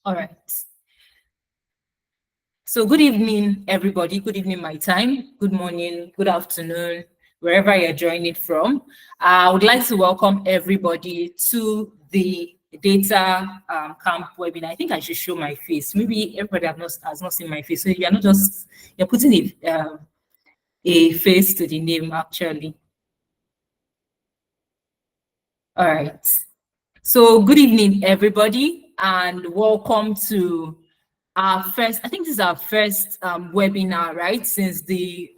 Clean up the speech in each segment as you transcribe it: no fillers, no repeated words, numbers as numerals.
All right. So good evening, everybody. Good evening, my time. Good morning, good afternoon, wherever you're joining from. I would like to welcome everybody to the Data Camp webinar. I think I should show my face. Maybe everybody has not seen my face. So you're not just, you're putting a face to the name, actually. All right. So good evening, everybody, and welcome to our first, I think this is our first webinar, right, since the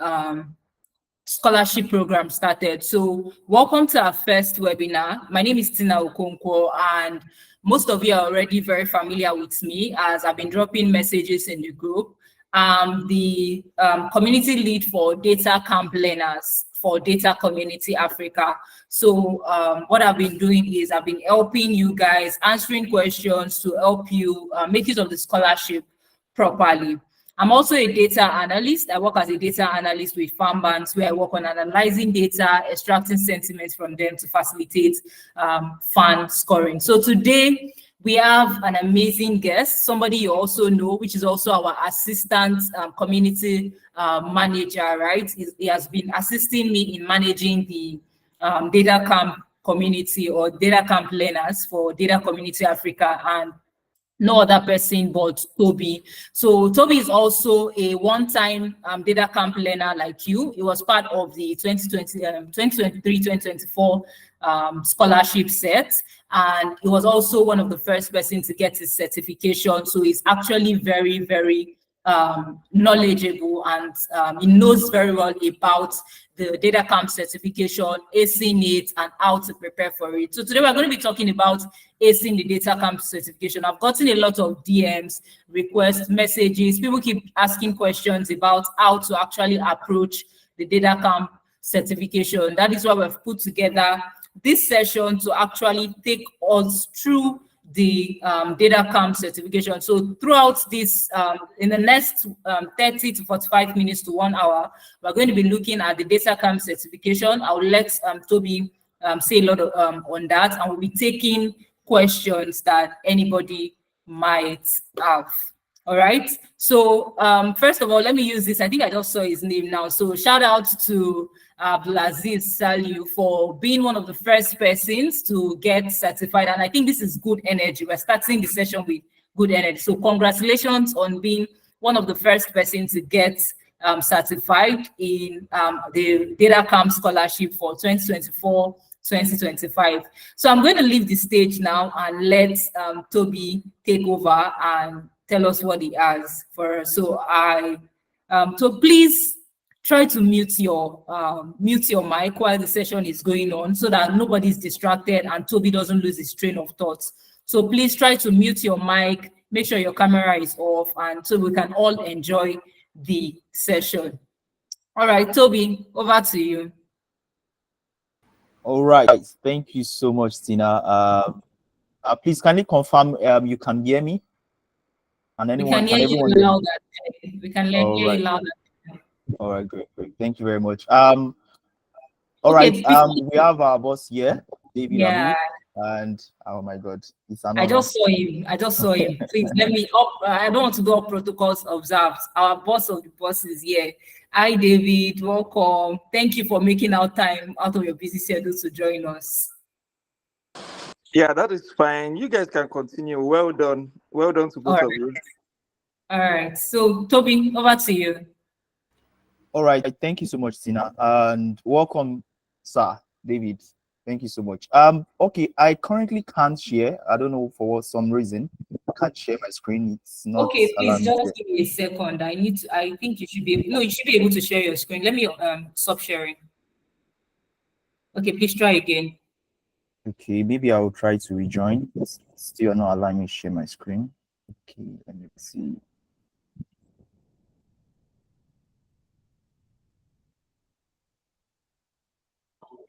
scholarship program started. So welcome to our first webinar. My name is Tina Okonkwo, and most of you are already very familiar with me as I've been dropping messages in the group. The community lead for DataCamp learners for Data Community Africa. So what I've been doing is I've been helping you guys, answering questions to help you make use of the scholarship properly. I'm also a data analyst. I work as a data analyst with farm banks where I work on analyzing data, extracting sentiments from them to facilitate fan scoring. So today we have an amazing guest, somebody you also know, which is also our assistant community manager, right? He has been assisting me in managing the DataCamp community or DataCamp learners for Data Community Africa, and no other person but Toby. So Toby is also a one-time DataCamp learner like you. He was part of the 2023-2024 scholarship set, and he was also one of the first persons to get his certification. So he's actually very, very knowledgeable, and he knows very well about the DataCamp certification, acing it, and how to prepare for it. So today we're going to be talking about acing the DataCamp certification. I've gotten a lot of DMs, requests, messages. People keep asking questions about how to actually approach the DataCamp certification. That is why we've put together this session to actually take us through the DataCamp certification. So throughout this, in the next 30 to 45 minutes to 1 hour, we're going to be looking at the DataCamp certification. I'll let Toby say a lot on that, and we'll be taking questions that anybody might have. All right. So first of all, let me use this. I think I just saw his name now. So shout out to Abdulaziz Saliu for being one of the first persons to get certified. And I think this is good energy. We're starting the session with good energy. So congratulations on being one of the first persons to get certified in the DataCamp scholarship for 2024-2025. So I'm going to leave the stage now and let Toby take over and tell us what he has for us. So so please try to mute your mic while the session is going on so that nobody's distracted and Toby doesn't lose his train of thoughts. So please try to mute your mic, make sure your camera is off, and so we can all enjoy the session. All right, Toby, over to you. All right, thank you so much, Tina. Please, can you confirm you can hear me? And anyone, we can hear you louder. We can hear you louder. All right, great. Thank you very much. All right, we have our boss here, David. Yeah. And oh my God, it's I just saw him. Please let me up. I don't want to go off protocols observed. Our boss of the boss is here. Hi, David. Welcome. Thank you for making out time out of your busy schedule to join us. Yeah, that is fine. You guys can continue. Well done. Well done to both of you. All right. So, Toby, over to you. All right. Thank you so much, Tina. And welcome, sir, David. Thank you so much. Okay, I currently can't share. I don't know for some reason. I can't share my screen. It's not. Okay, please just give me a second. I think you should be able. No, you should be able to share your screen. Let me stop sharing. Okay, please try again. Okay, maybe I will try to rejoin. It's still not allowing me to share my screen. Okay, let me see.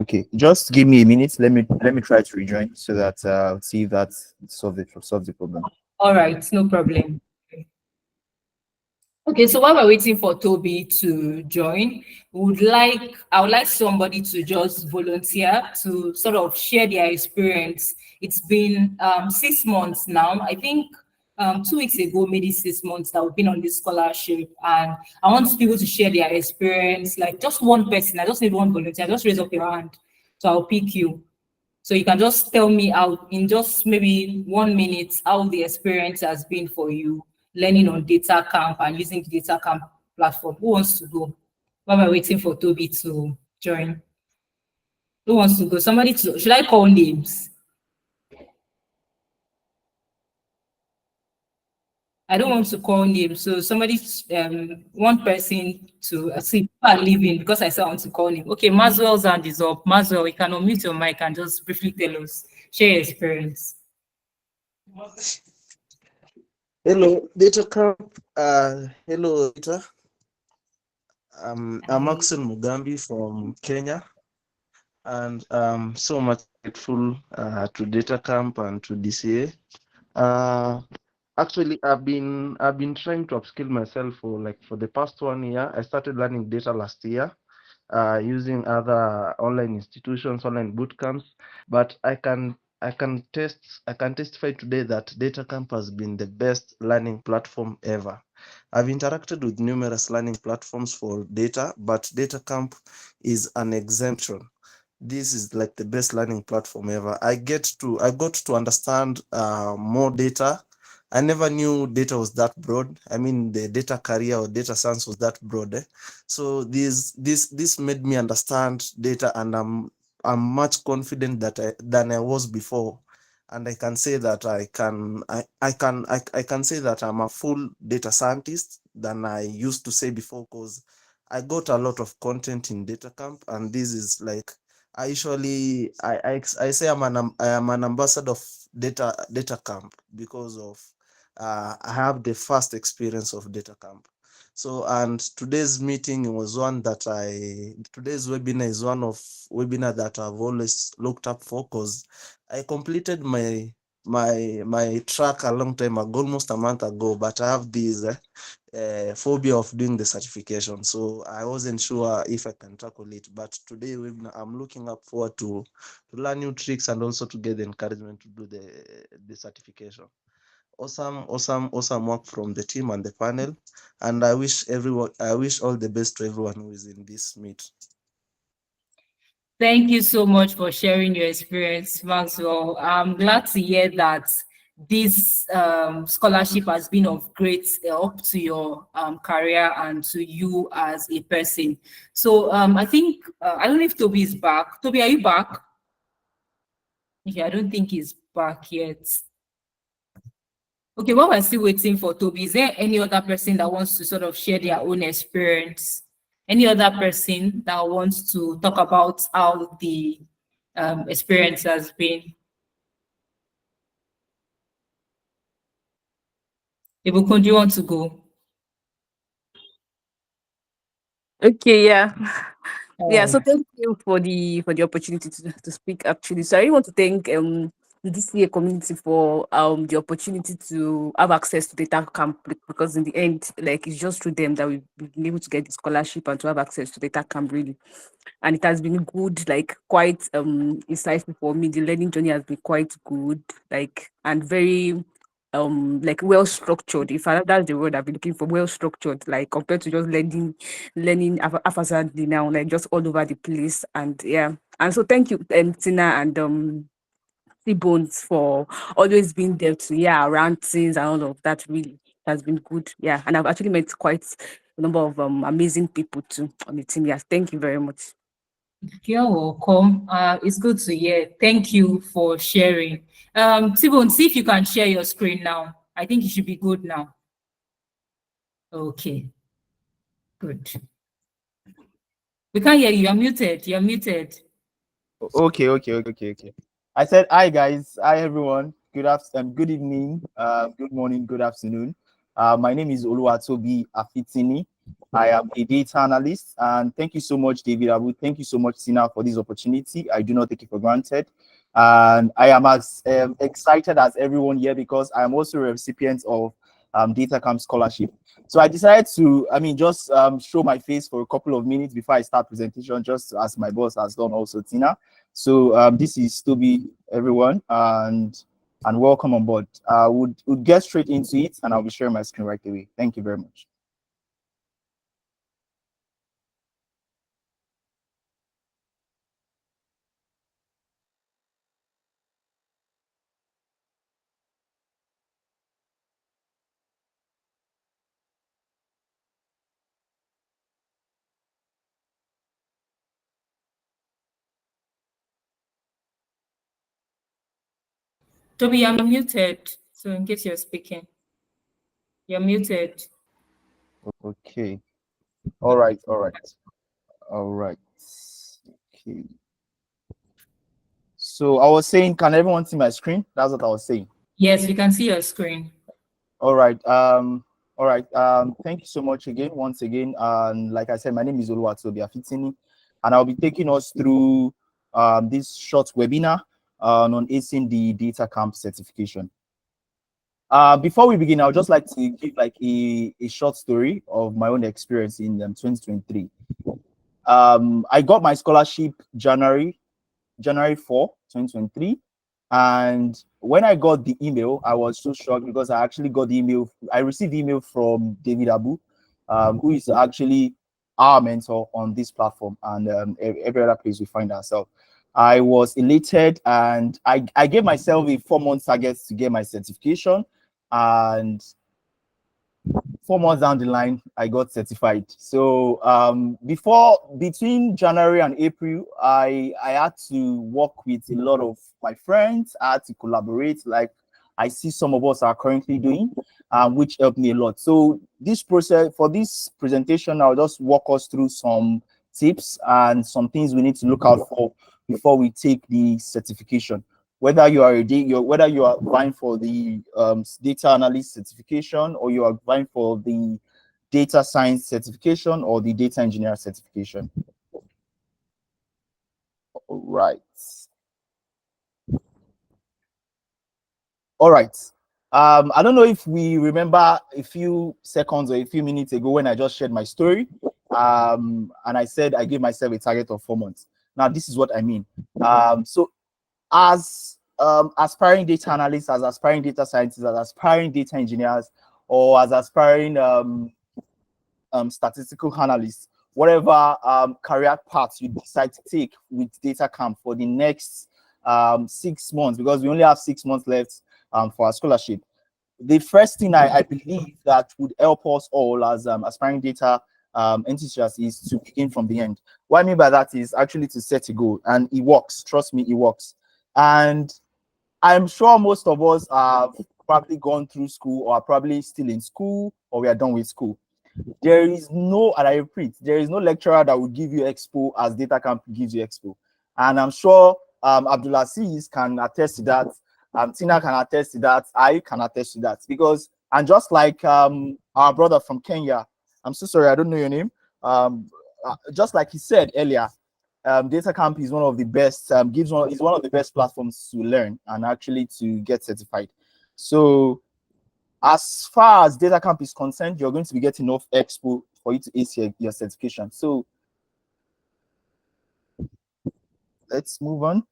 Okay, just give me a minute. Let me try to rejoin so that see if that solve the problem. All right, no problem. Okay, so while we're waiting for Toby to join, I would like somebody to just volunteer to sort of share their experience. It's been 6 months now. I think 2 weeks ago, maybe 6 months that we've been on this scholarship, and I want people to share their experience. Like just one person, I just need one volunteer. Just raise up your hand, so I'll pick you. So you can just tell me out in just maybe 1 minute how the experience has been for you learning on DataCamp and using the DataCamp platform. Who wants to go? While we're waiting for Toby to join. Who wants to go? Somebody to, should I call names? I don't want to call names. So somebody, one person to see people are leaving because I said I want to call name. Okay, Maswell's hand is up. Maswell, you can unmute your mic and just briefly tell us, share your experience. Hello, DataCamp. Hello, Data. I'm Axel Mugambi from Kenya, and I'm so much grateful to DataCamp and to DCA. Actually, I've been trying to upskill myself for the past 1 year. I started learning data last year, using other online institutions, online boot camps. But I can testify today that DataCamp has been the best learning platform ever. I've interacted with numerous learning platforms for data, but DataCamp is an exemption. This is like the best learning platform ever. I got to understand more data. I never knew data was that broad. I mean, the data career or data science was that broad. So this made me understand data, and I'm much confident than I was before. And I can say that I can say that I'm a full data scientist than I used to say before, because I got a lot of content in DataCamp, and this is like I say I am an ambassador of DataCamp because of I have the first experience of DataCamp. So, and today's meeting was one that today's webinar is one of webinar that I've always looked up for, because I completed my track a long time ago, almost a month ago, but I have this phobia of doing the certification, so I wasn't sure if I can tackle it. But today I'm looking up forward to learn new tricks and also to get the encouragement to do the certification. Awesome work from the team and the panel, and I wish all the best to everyone who is in this meet. Thank you so much for sharing your experience, Maxwell. I'm glad to hear that this scholarship has been of great help to your career and to you as a person. So I think, I don't know if Toby is back. Toby, are you back? Okay, I don't think he's back yet. Okay, while we're still waiting for Toby, is there any other person that wants to sort of share their own experience? Any other person that wants to talk about how the experience has been? Ibukun, do you want to go? Okay, yeah. Yeah, so thank you for the opportunity to speak actually. So I really want to thank the DCA community for the opportunity to have access to data camp, because in the end, like, it's just through them that we've been able to get the scholarship and to have access to data camp really. And it has been good, like quite insightful for me. The learning journey has been quite good, like, and very like well structured. If that's the word I've been looking for, well structured, like compared to just learning haphazardly now, like just all over the place. And yeah, and so thank you, Tina and Bones, for always being there to around things and all of that. Really has been good. Yeah, and I've actually met quite a number of amazing people too on the team. Yes, thank you very much. You're welcome. It's good to hear. Thank you for sharing. T-Bone, see if you can share your screen now. I think it should be good now. Okay. Good. We can't hear you. You're muted. You're muted. Okay. I said hi guys, hi everyone. Good evening, good morning, good afternoon. My name is Oluwatobi Afitini. I am a data analyst, and thank you so much, David Abu. Thank you so much, Sina, for this opportunity. I do not take it for granted. And I am as excited as everyone here, because I am also a recipient of DataCamp scholarship. So I decided to, just show my face for a couple of minutes before I start presentation, just as my boss has done also, Tina. So this is Toby, everyone, and and welcome on board. Would get straight into it, and I'll be sharing my screen right away. Thank you very much. Toby, you're muted. So in case you're speaking, you're muted. Okay. All right. All right. All right. Okay. So I was saying, can everyone see my screen? That's what I was saying. Yes, we can see your screen. All right. All right. Thank you so much again, once again. And like I said, my name is Oluwatobi Afitini, and I'll be taking us through this short webinar on acing the DataCamp certification. Before we begin, I would just like to give like a short story of my own experience in 2023. I got my scholarship January 4, 2023. And when I got the email, I was so shocked because I actually got the email. I received the email from David Abu, who is actually our mentor on this platform and every other place we find ourselves. I was elated, and I gave myself a 4-month target to get my certification. And 4 months down the line, I got certified. So between January and April, I had to work with a lot of my friends. I had to collaborate, like I see some of us are currently doing, which helped me a lot. So this process, for this presentation, I'll just walk us through some tips and some things we need to look out for before we take the certification. Whether you are whether you are vying for the data analyst certification, or you are vying for the data science certification or the data engineer certification. All right. All right. I don't know if we remember a few seconds or a few minutes ago when I just shared my story, and I said I gave myself a target of 4 months. Now, this is what I mean. So as aspiring data analysts, as aspiring data scientists, as aspiring data engineers, or as aspiring statistical analysts, whatever career path you decide to take with DataCamp for the next 6 months, because we only have 6 months left for our scholarship. The first thing I believe that would help us all as aspiring data enthusiasts is to begin from the end. What I mean by that is actually to set a goal, and it works. Trust me, it works. And I'm sure most of us have probably gone through school, or are probably still in school, or we are done with school. There is no, and I repeat, there is no lecturer that will give you expo as DataCamp gives you expo. And I'm sure Abdulaziz can attest to that. Tina can attest to that. I can attest to that. Because, and just like our brother from Kenya, I'm so sorry, I don't know your name. Just like he said earlier, DataCamp is one of the best, is one of the best platforms to learn and actually to get certified. So as far as DataCamp is concerned, you're going to be getting enough expo for you to ace your certification. So let's move on.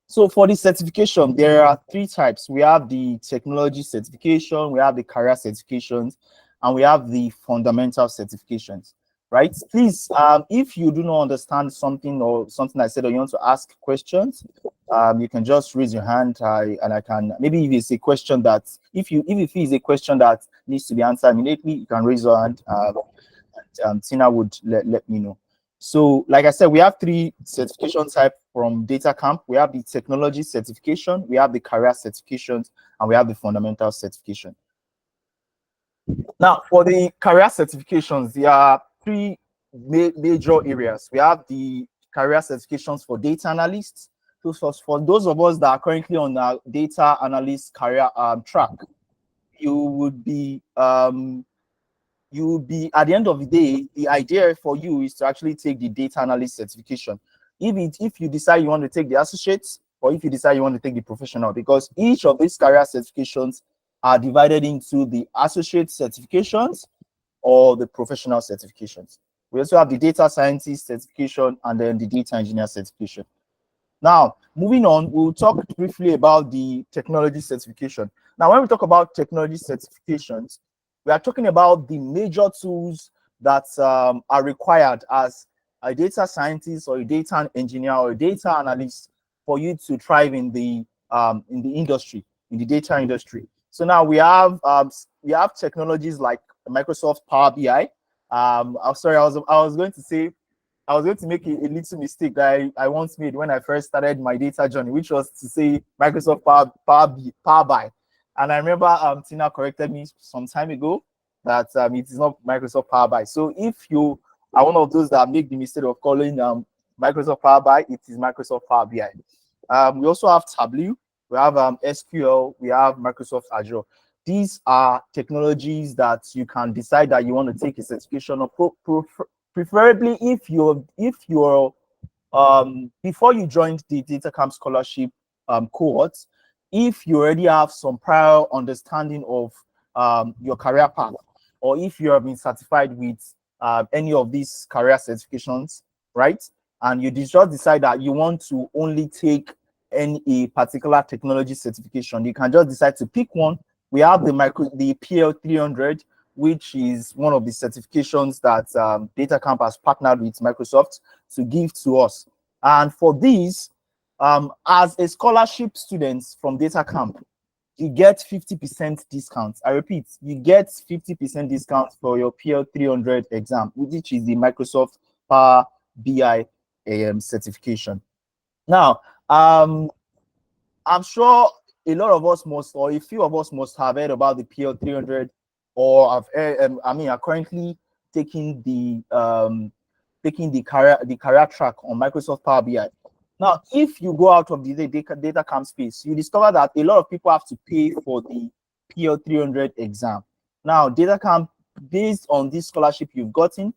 So for the certification, there are 3 types. We have the technology certification, we have the career certifications, and we have the fundamental certifications, right? Please, if you do not understand something or something I said, or you want to ask questions, you can just raise your hand, and I can, maybe if it's a question that, if it is a question that needs to be answered immediately, you can raise your hand, and Tina would let me know. So, like I said, we have 3 certification types from DataCamp. We have the technology certification, we have the career certifications, and we have the fundamental certification. Now, for the career certifications, there are 3 major areas. We have the career certifications for data analysts. For those of us that are currently on our data analyst career track, you would be at the end of the day, the idea for you is to actually take the data analyst certification. If you decide you want to take the associates, or if you decide you want to take the professional, because each of these career certifications are divided into the associate certifications or the professional certifications. We also have the data scientist certification and then the data engineer certification. Now, moving on, we'll talk briefly about the technology certification. Now, when we talk about technology certifications, we are talking about the major tools that are required as a data scientist or a data engineer or a data analyst for you to thrive in the industry, in the data industry. So now we have technologies like Microsoft Power BI. I'm sorry, I was going to make a little mistake that I once made when I first started my data journey, which was to say Microsoft Power BI. And I remember Tina corrected me some time ago that it is not Microsoft Power BI. So if you are one of those that make the mistake of calling Microsoft Power BI, it is Microsoft Power BI. We also have Tableau, we have SQL, we have Microsoft Azure. These are technologies that you can decide that you want to take a certification of, preferably if you're before you joined the DataCamp scholarship cohort, if you already have some prior understanding of your career path, or if you have been certified with any of these career certifications, right? And you just decide that you want to only take a particular technology certification, you can just decide to pick one. We have the PL 300, which is one of the certifications that DataCamp has partnered with Microsoft to give to us. And for these, as a scholarship student from DataCamp, you get 50% discount. I repeat, you get 50% discount for your PL 300 exam, which is the Microsoft Power BI certification. Now, I'm sure a lot of us must, or a few of us must have heard about the PL 300, or are currently taking the career track on Microsoft Power BI. Now, if you go out of the DataCamp space, you discover that a lot of people have to pay for the PL 300 exam. Now, DataCamp, based on this scholarship you've gotten,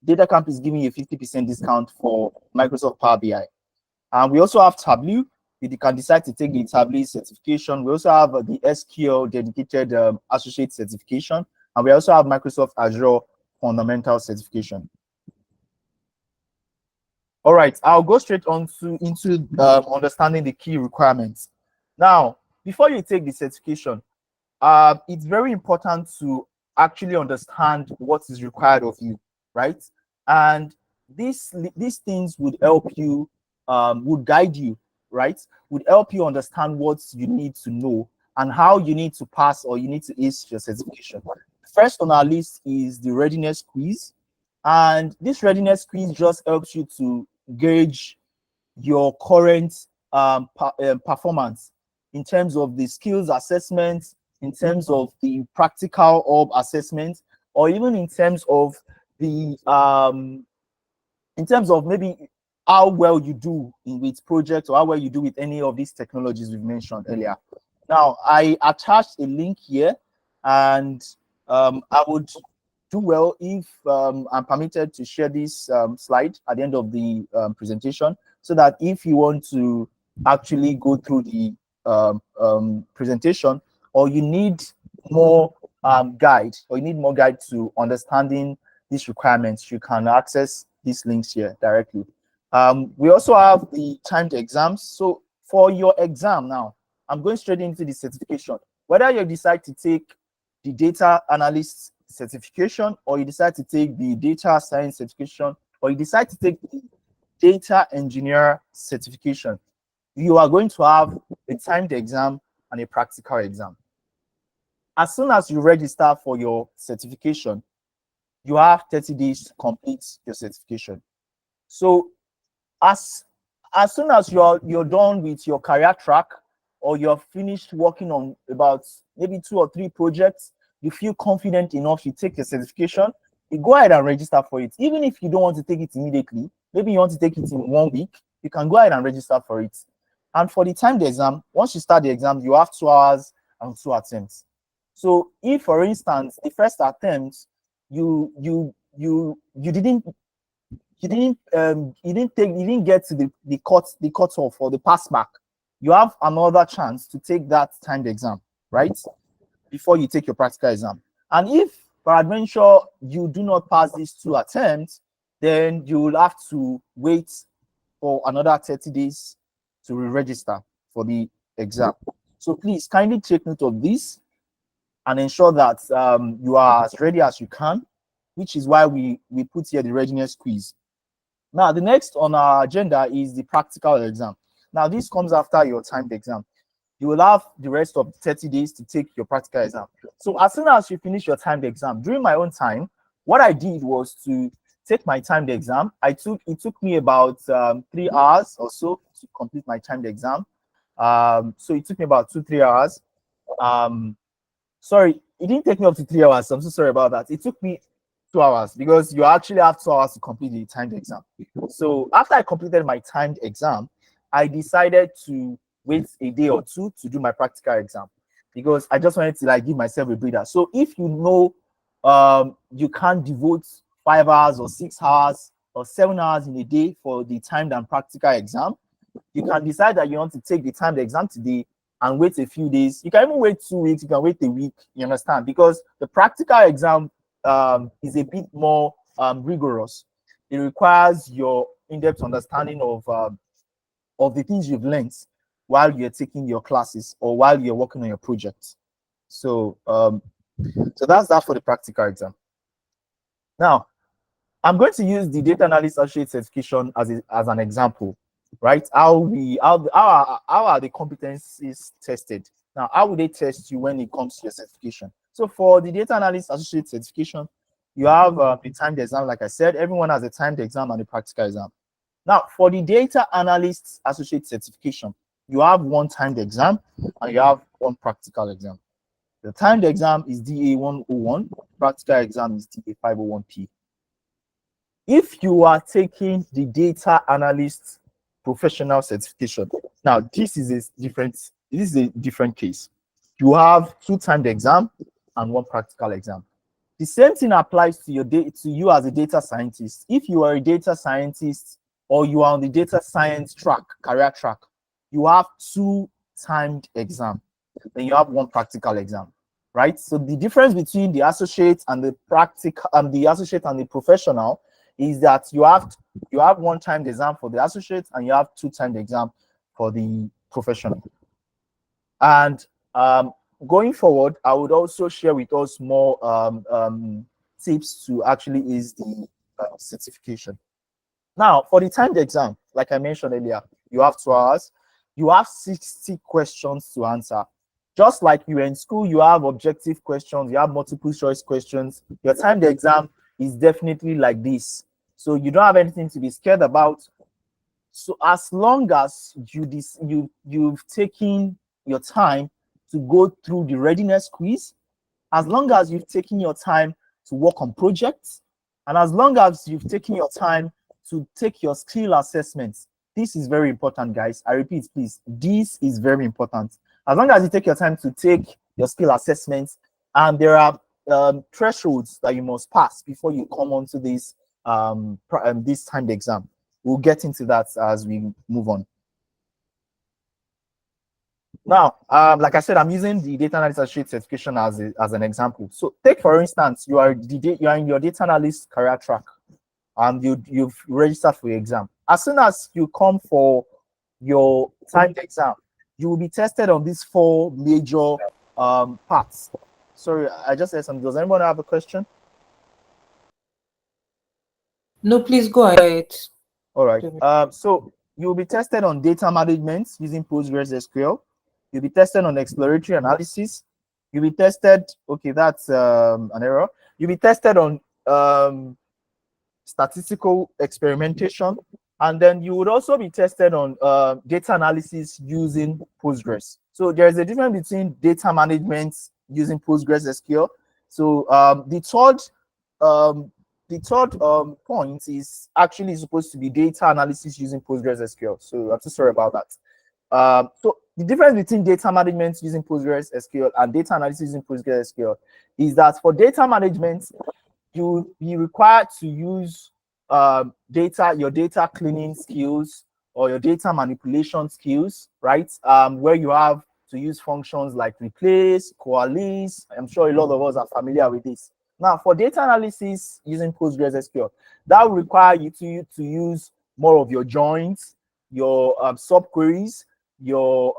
DataCamp is giving you a 50% discount for Microsoft Power BI. And we also have Tableau. You can decide to take the Tableau certification. We also have the SQL dedicated associate certification, and we also have Microsoft Azure fundamental certification. All right, I'll go straight on into understanding the key requirements. Now, before you take the certification, it's very important to actually understand what is required of you, right? And these things would help you, would guide you, right? Would help you understand what you need to know and how you need to pass or you need to ace your certification. First on our list is the readiness quiz. And this readiness quiz just helps you to gauge your current performance in terms of the skills assessment, in terms of the practical assessment, or even in terms of the maybe how well you do with projects or how well you do with any of these technologies we've mentioned earlier. Now, I attached a link here, and I would do well if I'm permitted to share this slide at the end of the presentation, so that if you want to actually go through the presentation, or you need more guide, or you need more guide to understanding these requirements, you can access these links here directly. We also have the timed exams. So for your exam now, I'm going straight into the certification. Whether you decide to take the data analyst certification, or you decide to take the data science certification, or you decide to take the data engineer certification, you are going to have a timed exam and a practical exam. As soon as you register for your certification, you have 30 days to complete your certification. So as soon as you're done with your career track, or you're finished working on about maybe 2 or 3 projects, you feel confident enough to take your certification, you go ahead and register for it. Even if you don't want to take it immediately, maybe you want to take it in 1 week, you can go ahead and register for it. And for the timed exam, once you start the exam, you have 2 hours and 2 attempts. So if, for instance, the first attempt you didn't get to the cutoff or the pass mark, you have another chance to take that timed exam, right, before you take your practical exam. And if peradventure you do not pass these 2 attempts, then you will have to wait for another 30 days to re-register for the exam. So please kindly take note of this and ensure that you are as ready as you can, which is why we put here the readiness quiz. Now, the next on our agenda is the practical exam. Now, this comes after your timed exam. You will have the rest of 30 days to take your practical exam. So as soon as you finish your timed exam, during my own time, what I did was to take my timed exam. It took me about 3 hours or so to complete my timed exam. So it took me about 2-3 hours. Sorry, it didn't take me up to 3 hours. So I'm so sorry about that. It took me 2 hours because you actually have 2 hours to complete the timed exam. So after I completed my timed exam, I decided to wait a day or two to do my practical exam because I just wanted to like give myself a breather. So if you know you can't devote 5 hours or 6 hours or 7 hours in a day for the timed and practical exam, you can decide that you want to take the timed exam today and wait a few days. You can even wait 2 weeks, you can wait a week, you understand? Because the practical exam is a bit more rigorous. It requires your in-depth understanding of the things you've learned while you're taking your classes or while you're working on your projects. So so that's that for the practical exam. Now, I'm going to use the data analyst associate certification as an example, right? How are the competencies tested? Now, how will they test you when it comes to your certification? So for the data analyst associate certification, you have the timed exam. Like I said, everyone has a timed exam and a practical exam. Now, for the data analyst associate certification, you have one timed exam and you have one practical exam. The timed exam is DA 101, practical exam is DA 501P. If you are taking the data analyst professional certification, now this is a different case. You have 2 timed exam and 1 practical exam. The same thing applies to you as a data scientist. If you are a data scientist or you are on the data science track, career track, you have 2 timed exam, then you have 1 practical exam, right? So the difference between the associate and the practical, the associate and the professional is that you have 1 timed exam for the associate and you have 2 timed exam for the professional. And going forward, I would also share with us more tips to actually ease the certification. Now, for the timed exam, like I mentioned earlier, you have 2 hours. You have 60 questions to answer. Just like you in school, you have objective questions, you have multiple choice questions. Your timed exam is definitely like this. So you don't have anything to be scared about. So as long as you've taken your time to go through the readiness quiz, as long as you've taken your time to work on projects, and as long as you've taken your time to take your skill assessments, this is very important, guys. I repeat, please, this is very important. As long as you take your time to take your skill assessments, and there are thresholds that you must pass before you come onto this this timed exam. We'll get into that as we move on. Now, like I said, I'm using the data analyst associate certification as an example. So take, for instance, you are in your data analyst career track and you've registered for your exam. As soon as you come for your timed exam, you will be tested on these 4 major parts. Sorry, I just said something. Does anyone have a question? No, please go ahead. All right. So you'll be tested on data management using PostgreSQL. You'll be tested on exploratory analysis. You'll be tested, okay, that's an error. You'll be tested on statistical experimentation. And then you would also be tested on data analysis using Postgres. So there's a difference between data management using PostgreSQL. So the third point is actually supposed to be data analysis using PostgreSQL. So I'm so sorry about that. So the difference between data management using PostgreSQL and data analysis using PostgreSQL is that for data management, you'll be required to use your data cleaning skills or your data manipulation skills, right? Where you have to use functions like replace, coalesce. I'm sure a lot of us are familiar with this. Now, for data analysis using PostgreSQL, that will require you to use more of your joins, your subqueries, your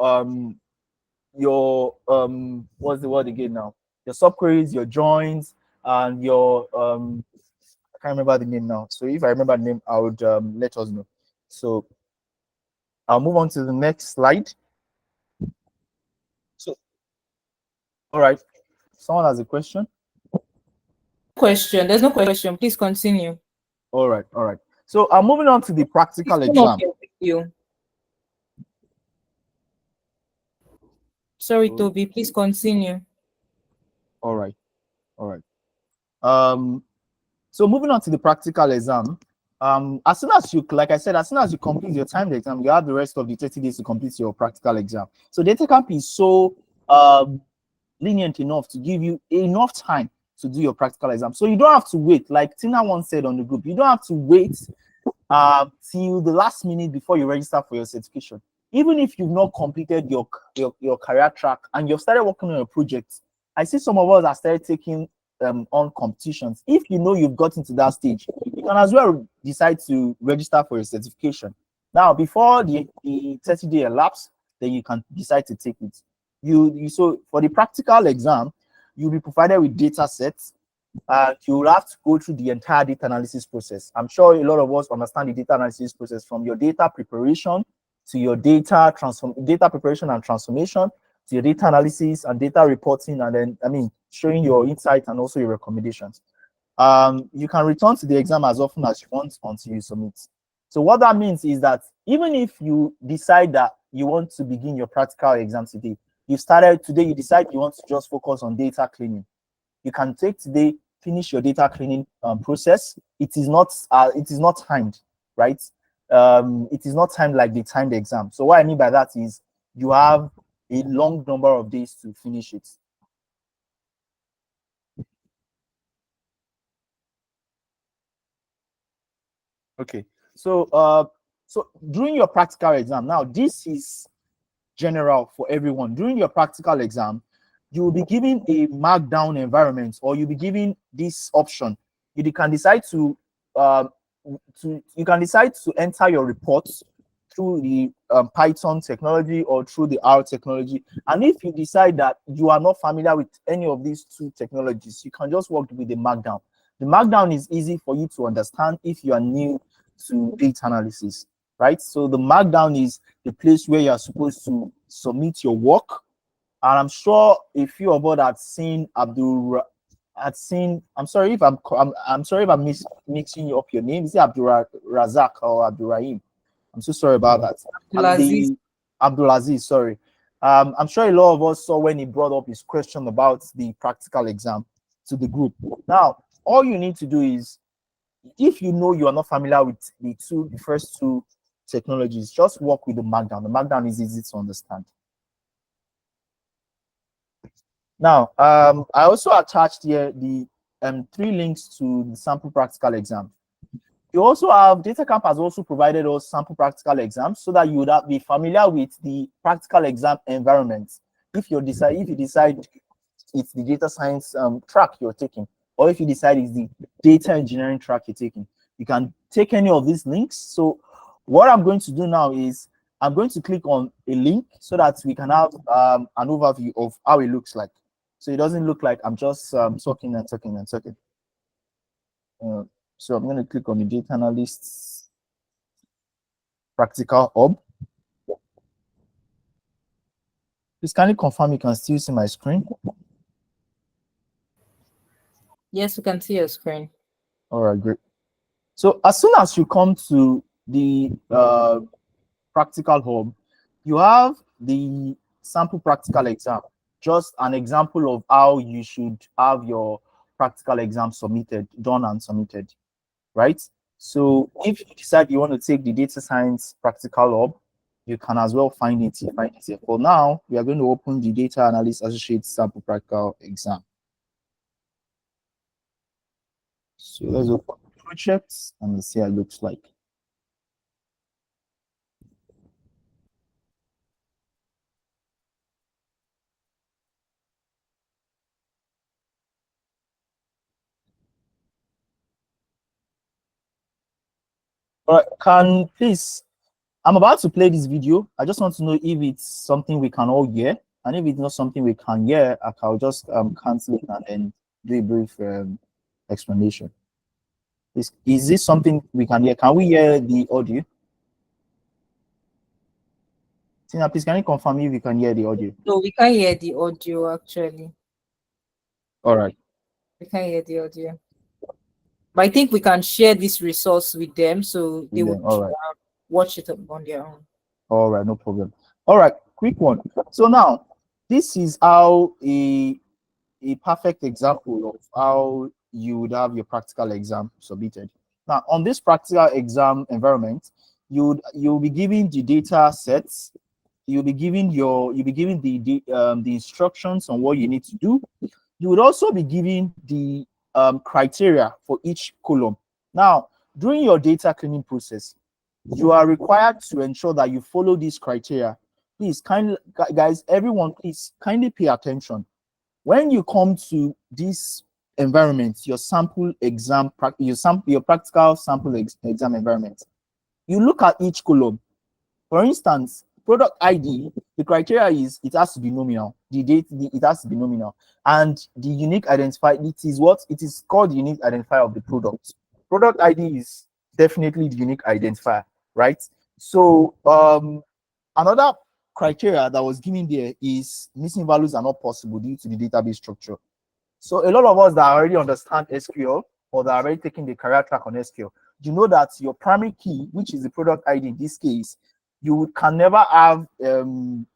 what's the word again now? Your subqueries, your joins, and your I can't remember the name now. So if I remember the name, I would let us know. So I'll move on to the next slide. So, all right. Someone has a question? Question. There's no question. Please continue. All right. All right. So I'm moving on to the practical exam. You. Sorry, Toby. Please continue. All right. All right. So moving on to the practical exam. As soon as you, like I said, as soon as you complete your timed exam, you have the rest of the 30 days to complete your practical exam. So DataCamp is so lenient enough to give you enough time to do your practical exam. So you don't have to wait, like Tina once said on the group, you don't have to wait till the last minute before you register for your certification. Even if you've not completed your career track and you've started working on a project, I see some of us have started taking on competitions. If you know you've gotten to that stage, you can as well decide to register for your certification. Now, before the 30-day elapse, then you can decide to take it. So for the practical exam, you'll be provided with data sets, and you will have to go through the entire data analysis process. I'm sure a lot of us understand the data analysis process, from your data preparation to your data preparation and transformation, to your data analysis and data reporting, and then showing your insights and also your recommendations. You can return to the exam as often as you want until you submit. So what that means is that even if you decide that you want to begin your practical exam today, you decide you want to just focus on data cleaning, you can take today, finish your data cleaning process. It is not timed, right? It is not timed like the timed exam. So what I mean by that is you have a long number of days to finish it. Okay, so during your practical exam, now this is general for everyone. During your practical exam, you will be given a markdown environment, or you'll be given this option. You can decide to enter your reports through the Python technology or through the R technology. And if you decide that you are not familiar with any of these two technologies, you can just work with the markdown. The markdown is easy for you to understand if you are new to data analysis, right? So the markdown is the place where you are supposed to submit your work. And I'm sure a few of us had seen I'm sorry if I'm mixing up your name. Is it Abdul Razak or Abdul Rahim? I'm so sorry about that. Abdulaziz, sorry. I'm sure a lot of us saw when he brought up his question about the practical exam to the group. Now, all you need to do is, if you know you are not familiar with the first two technologies, just work with the markdown. The markdown is easy to understand. Now, I also attached here the 3 links to the sample practical exam. You also have DataCamp has also provided us sample practical exams so that you would be familiar with the practical exam environment. If you decide it's the data science track you're taking, or if you decide it's the data engineering track you're taking, you can take any of these links. So what I'm going to do now is I'm going to click on a link so that we can have an overview of how it looks like. So it doesn't look like I'm just talking and talking and talking. So I'm going to click on the data analysts practical hub. Please, can you confirm you can still see my screen? Yes, we can see your screen. All right, great. So as soon as you come to the practical hub, you have the sample practical exam, just an example of how you should have your practical exam done and submitted, right? So if you decide you want to take the data science practical hub, you can as well find it here. For now, we are going to open the data analyst associate sample practical exam. So let's open the projects and let's see how it looks like. All right, can please I'm about to play this video. I just want to know if it's something we can all hear, and if it's not something we can hear, I'll just cancel it and then do a brief explanation. Is this something we can hear? Can we hear the audio? Tina, please, can you confirm if you can hear the audio? No, we can't hear the audio actually. All right. We can't hear the audio. But I think we can share this resource with them so they would all right. watch it on their own. All right, no problem. All right, quick one. So now, this is how a perfect example of how you would have your practical exam submitted. Now, on this practical exam environment, you'll be given the data sets. You'll be given the instructions on what you need to do. You would also be given the criteria for each column. Now, during your data cleaning process, you are required to ensure that you follow these criteria. Please, guys, everyone, please kindly pay attention. When you come to this environment, your practical sample exam environment, you look at each column. For instance, product ID, the criteria is it has to be nominal. The date, it has to be nominal. And the unique identifier, it is called the unique identifier of the product. Product ID is definitely the unique identifier, right? So another criteria that was given there is missing values are not possible due to the database structure. So a lot of us that already understand SQL or that are already taking the career track on SQL, you know that your primary key, which is the product ID in this case, you can never have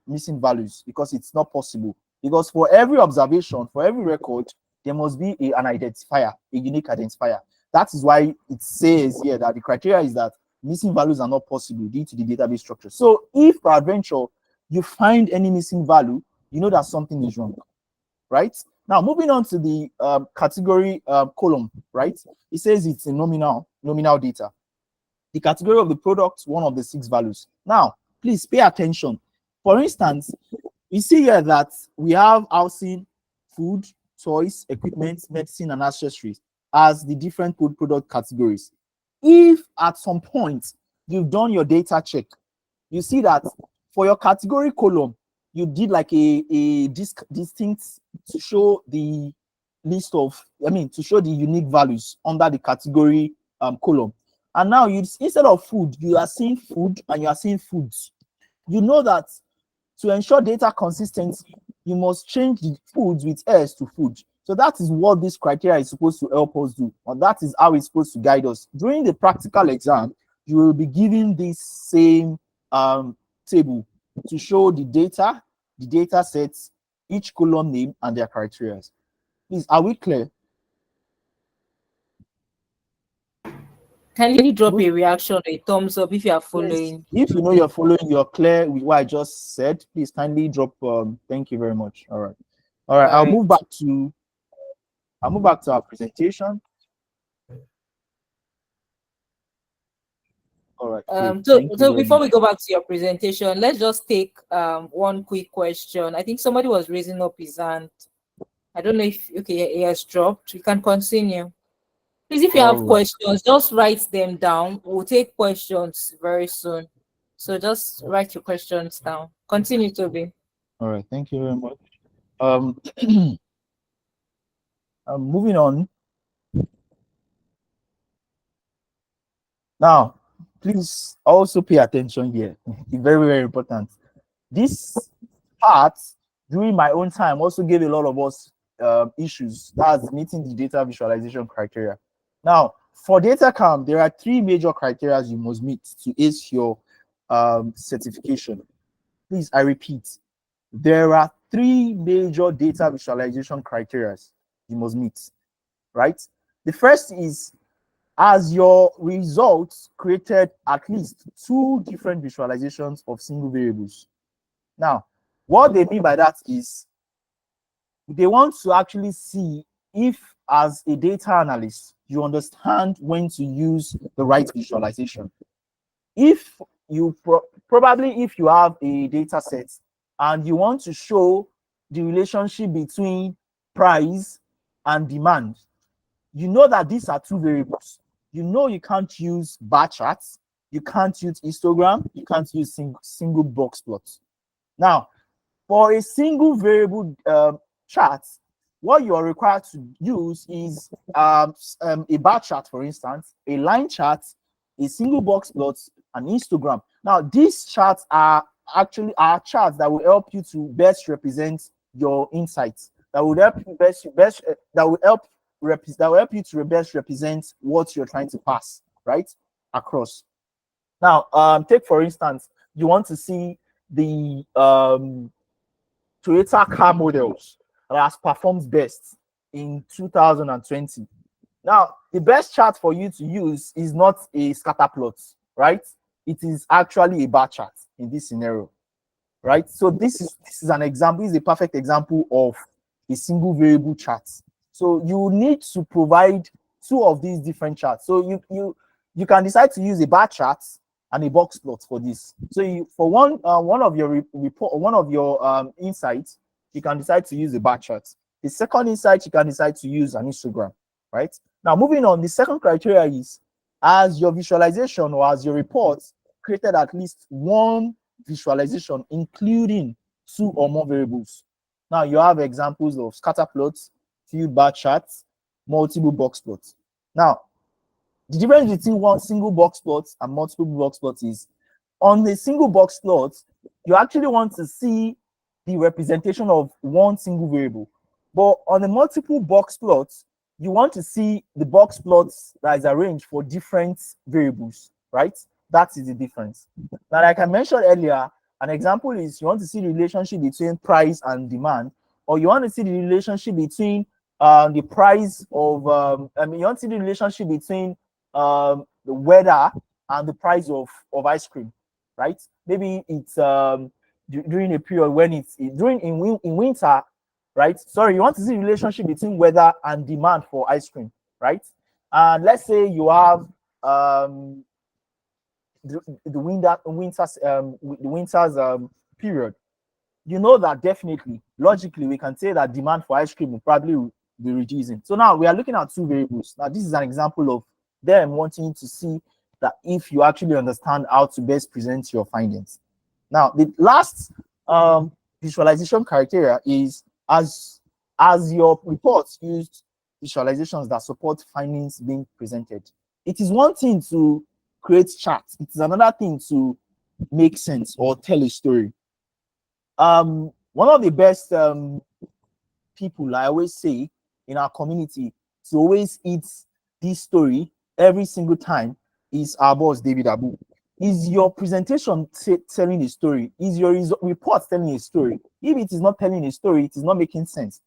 missing values because it's not possible. Because for every observation, for every record, there must be an identifier, a unique identifier. That is why it says here that the criteria is that missing values are not possible due to the database structure. So if peradventure you find any missing value, you know that something is wrong, right? Now, moving on to the category column, right? It says it's a nominal data. The category of the product, one of the 6 values. Now, please pay attention. For instance, you see here that we have housing, food, toys, equipment, medicine, and accessories as the different food product categories. If at some point you've done your data check, you see that for your category column, you did like a distinct to show the list of, to show the unique values under the category column. And now instead of food, you are seeing food and you are seeing foods. You know that to ensure data consistency, you must change the foods with S to food. So that is what this criteria is supposed to help us do. And that is how it's supposed to guide us. During the practical exam, you will be given this same table to show the data sets, each column name, and their criteria. Please, are we clear? Can you drop a reaction, a thumbs up if you are following? Yes. If you know you're following, you're clear with what I just said, please kindly drop. Thank you very much. All right. I'll move back to our presentation. All right. So before we go back to your presentation, let's just take one quick question. I think somebody was raising up his hand. I don't know if he has dropped. We can continue. Please, if you have questions, just write them down. We'll take questions very soon. So just write your questions down. Continue, Toby. All right. Thank you very much. Moving on. Now, please also pay attention here. It's very, very important. This part, during my own time, also gave a lot of us issues. That's meeting the data visualization criteria. Now, for DataCamp, there are 3 major criteria you must meet to ace your certification. Please, I repeat, there are 3 major data visualization criteria you must meet, right? The first is, as your results created at least 2 different visualizations of single variables. Now, what they mean by that is they want to actually see if, as a data analyst, you understand when to use the right visualization. If you probably if you have a data set and you want to show the relationship between price and demand, you know that these are 2 variables. You know you can't use bar charts you can't use histogram, you can't use single box plots. Now, for a single variable chart, what you are required to use is a bar chart, for instance, a line chart, a single box plot, an histogram. Now, these charts are actually charts that will help you to best represent your insights. That will help you that will help you to best represent what you're trying to pass right across. Now, take for instance, you want to see the Toyota car models that has performed best in 2020. Now, the best chart for you to use is not a scatter plot, right? It is actually a bar chart in this scenario, right? So this is an example, this is a perfect example of a single variable chart. So you need to provide two of these different charts. So you can decide to use a bar chart and a box plot for this. So for one of your report, one of your insights, you can decide to use a bar chart. The second insight, you can decide to use an histogram, right? Now, moving on, the second criteria is, as your visualization or as your report created at least one visualization, including two or more variables. Now, you have examples of scatter plots, few bar charts, multiple box plots. Now, the difference between one single box plot and multiple box plots is, on a single box plot, you actually want to see the representation of one single variable. But on a multiple box plot, you want to see the box plots that is arranged for different variables, right? That is the difference. Now, like I mentioned earlier, an example is you want to see the relationship between price and demand, or you want to see the relationship between the price of, you want to see the relationship between the weather and the price of ice cream, right? Maybe it's during a period when it's in winter, right? Sorry, you want to see the relationship between weather and demand for ice cream, right? And let's say you have the winter's period. You know that definitely, logically, we can say that demand for ice cream will probably be reducing. So now we are looking at two variables. Now, this is an example of them wanting to see that if you actually understand how to best present your findings. Now, the last visualization criteria is, as your reports used visualizations that support findings being presented. It is one thing to create charts. It is another thing to make sense or tell a story. One of the best people, I always say, in our community to always eat this story every single time is our boss, David Abu. Is your presentation telling a story? Is your report telling a story? If it is not telling a story, it is not making sense.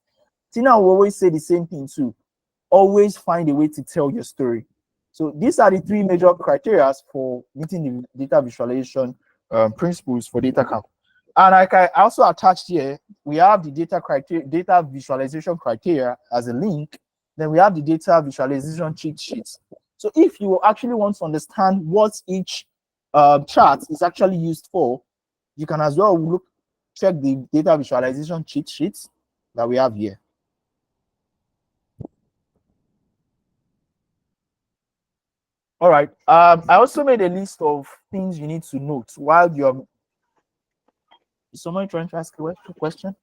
Tina will always say the same thing too. Always find a way to tell your story. So these are the three major criteria for meeting the data visualization principles for DataCamp. And like I also attached here, we have the data visualization criteria as a link. Then we have the data visualization cheat sheets. So if you actually want to understand what each chart is actually used for, you can as well check the data visualization cheat sheets that we have here. All right. I also made a list of things you need to note while you're. Is someone trying to ask a question?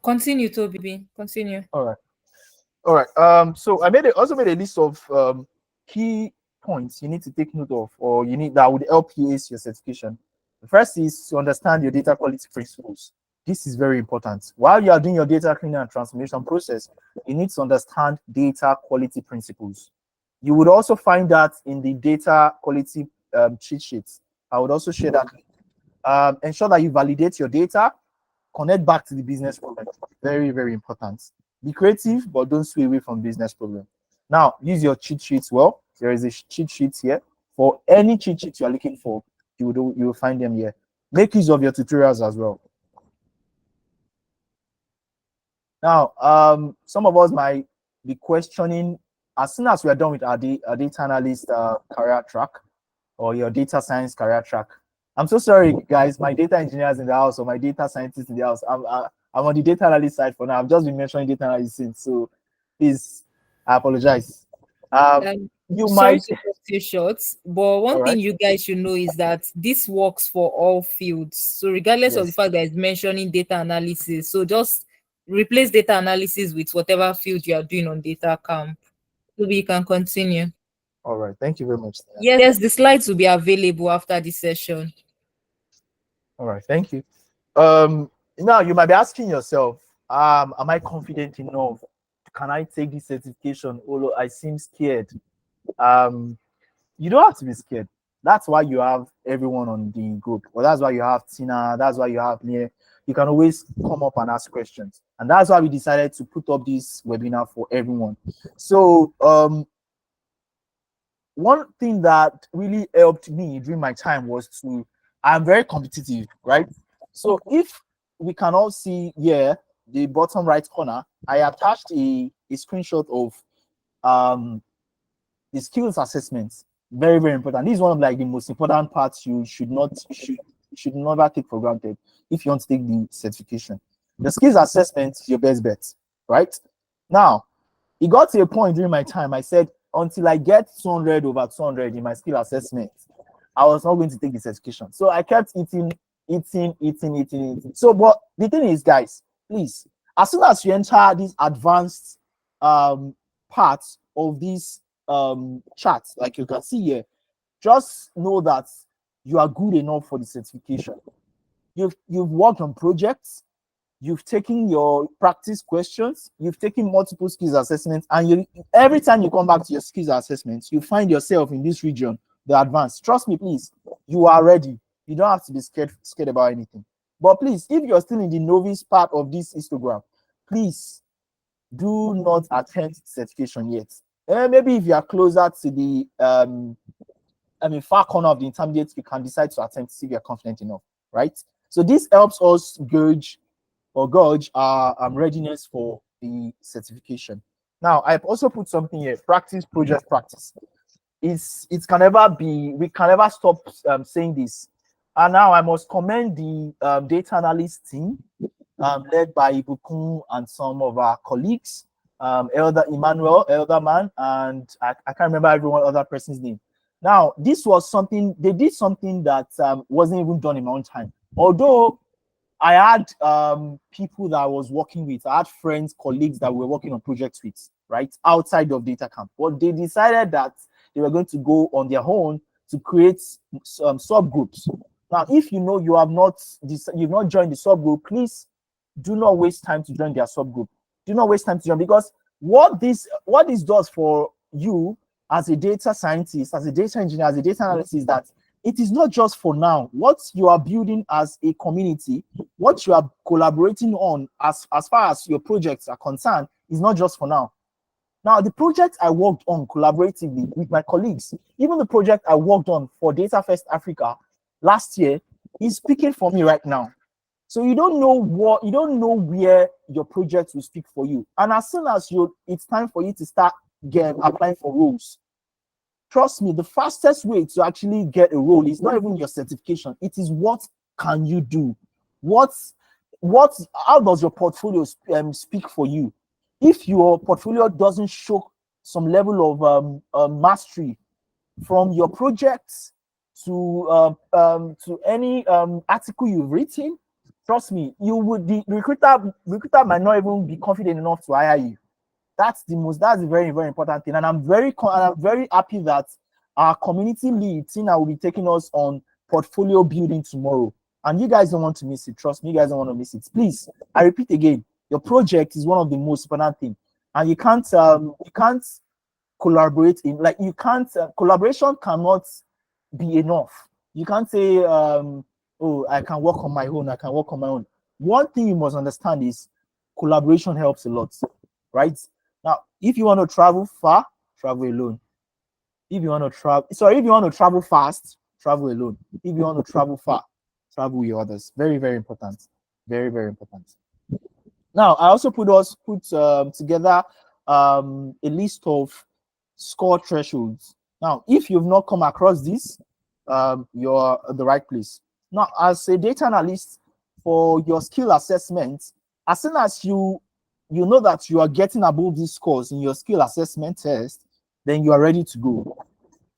Continue, Toby. Continue. All right. All right. So I also made a list of key points you need to take note of, or you need that would help you ace your certification. The first is to understand your data quality principles. This is very important. While you are doing your data cleaning and transformation process, you need to understand data quality principles. You would also find that in the data quality cheat sheets. I would also share that. Ensure that you validate your data, connect back to the business problem. Very, very important. Be creative, but don't sway away from business problem. Now, use your cheat sheets well. There is a cheat sheet here. For any cheat sheet you are looking for, you will find them here. Make use of your tutorials as well. Now, some of us might be questioning, as soon as we are done with our data analyst career track or your data science career track. I'm so sorry, guys. My data engineers in the house or my data scientists in the house. I'm on the data analyst side for now. I've just been mentioning data analysis since, so please, I apologize. you Sorry might. to cut you short, but one All thing right. you guys should know is that this works for all fields. So regardless of the Yes. fact that it's mentioning data analysis, so just replace data analysis with whatever field you are doing on DataCamp. So we can continue. All right. Thank you very much. Tina. Yes, the slides will be available after this session. All right. Thank you. Now you might be asking yourself, am I confident enough? Can I take this certification? Although I seem scared. You don't have to be scared. That's why you have everyone on the group. Or that's why you have Tina. That's why you have me. You can always come up and ask questions. And that's why we decided to put up this webinar for everyone. So one thing that really helped me during my time was I'm very competitive, right? So if we can all see here, the bottom right corner, I attached a screenshot of the skills assessments. Very, very important. This is one of like the most important parts you should never take for granted if you want to take the certification. The skills assessment is your best bet, right? Now, it got to a point during my time, I said, until I get 200 over 200 in my skill assessment, I was not going to take the certification. So I kept eating. So, but the thing is, guys, please, as soon as you enter these advanced parts of these charts, like you can see here, just know that you are good enough for the certification. You've worked on projects, you've taken your practice questions, you've taken multiple skills assessments, and every time you come back to your skills assessments, you find yourself in this region, the advanced. Trust me, please, you are ready. You don't have to be scared about anything. But please, if you're still in the novice part of this histogram, please do not attempt certification yet. Maybe if you are closer to the far corner of the intermediate, you can decide to attempt to see if you're confident enough, right? So this helps us gauge our readiness for the certification. Now, I've also put something here: practice, project, practice. We can never stop saying this. And now I must commend the data analyst team led by Ibukun and some of our colleagues, Elder Emmanuel, Elderman, and I can't remember everyone other person's name. Now, this was something, they did something that wasn't even done in my own time. Although I had people that I was working with, I had friends, colleagues that we were working on projects with, right, outside of DataCamp. But they decided that they were going to go on their own to create subgroups. Now, if you know you've not joined the subgroup, please do not waste time to join their subgroup. Do not waste time to join, because what this does for you as a data scientist, as a data engineer, as a data analyst is that it is not just for now. What you are building as a community, what you are collaborating on as far as your projects are concerned, is not just for now. Now, the project I worked on collaboratively with my colleagues, even the project I worked on for Data First Africa last year, is speaking for me right now. So you don't know where your project will speak for you. And as soon as it's time for you to start applying for roles, trust me, the fastest way to actually get a role is not even your certification. It is what can you do? How does your portfolio speak for you? If your portfolio doesn't show some level of mastery from your projects to any article you've written, trust me, the recruiter might not even be confident enough to hire you. That's a very, very important thing. And I'm very happy that our community lead, Tina, will be taking us on portfolio building tomorrow. And you guys don't want to miss it. Trust me, you guys don't want to miss it. Please, I repeat again, your project is one of the most important things. And you can't collaborate collaboration cannot be enough. You can't say, oh, I can work on my own. One thing you must understand is collaboration helps a lot, right? Now, if you want to travel far, travel alone. If you want to travel fast, travel alone. If you want to travel far, travel with others. Very, very important. Very, very important. Now, I also put together a list of score thresholds. Now, if you've not come across this, you're at the right place. Now, as a data analyst, for your skill assessment, as soon as you know that you are getting above these scores in your skill assessment test, then you are ready to go.